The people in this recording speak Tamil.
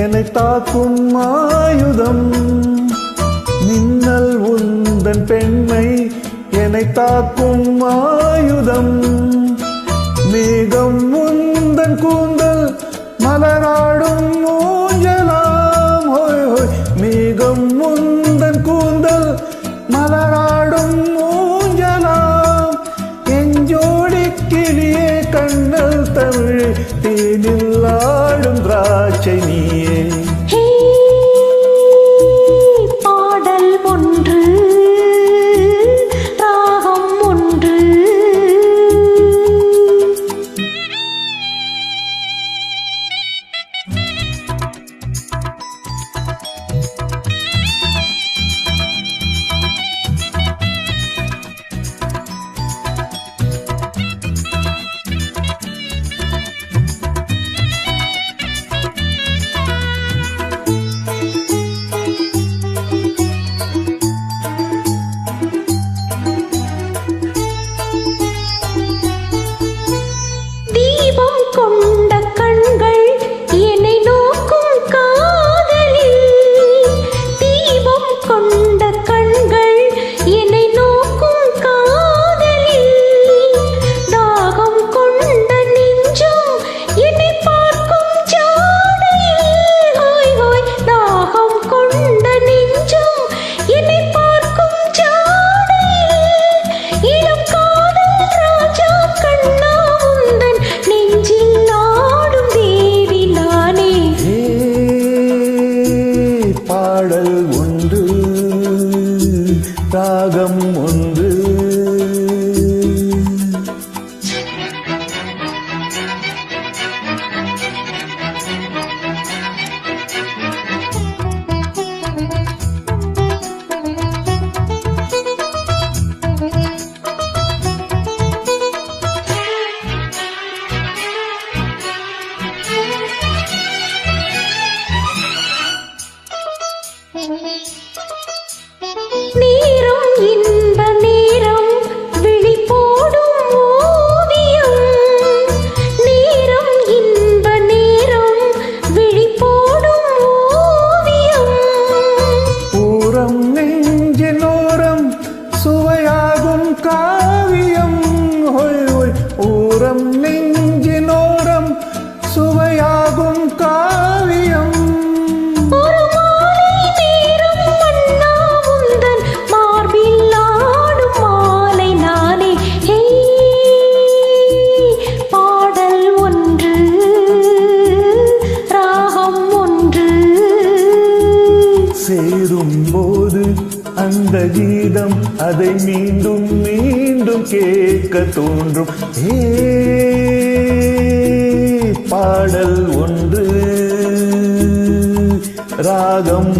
என்னை தாக்கும் ஆயுதம். மின்னல் உந்தன் பெண்மை என்னை தாக்கும் ஆயுதம். மேகம் உந்தன் கூந்தல் மலராடும் ஊஞ்சலாம். ஹோய் ஹோய் மேகம் உந்தன் கூந்தல் மலராடும் ஊஞ்சலாம். எஞ்சோடி கிளியே கண்ணல் தமிழ் தேனில் ஆடும் திராட்சை நீயே. பாடல் ஒன்று ராகம் ஒன்று. கொண்ட கண்கள் என்னை நோக்கும் காதலில். தீபம் கொண்ட கண்கள் என்னை நோக்கும் காதலில். தாகம் கொண்ட நெஞ்சம் என்னை பார்க்கும் ஜாடையில். ஹோய் ஹோய் தாகம் கொண்ட நெஞ்சம் என்னை பார்க்கும் ஜாடையில். இளம் காதல் ராஜா கண்ணா உந்தன் நெஞ்சில் பாடல் ஒன்று ராகம் ஒன்று. நேரம் இன்ப நேரம் விழி போடும் ஓவியம். நேரம் இன்ப நேரம் விழி போடும் ஓவியம். ஊரம் நெஞ்சினோரம் சுவையாகும் காவியம். ஹோய் ஹோய் ஊரம் நெஞ்சினோரம் சுவையாகும் காவியம். சேரும்போது அந்த கீதம் அதை மீண்டும் மீண்டும் கேட்க தோன்றும். பாடல் ஒன்று ராகம்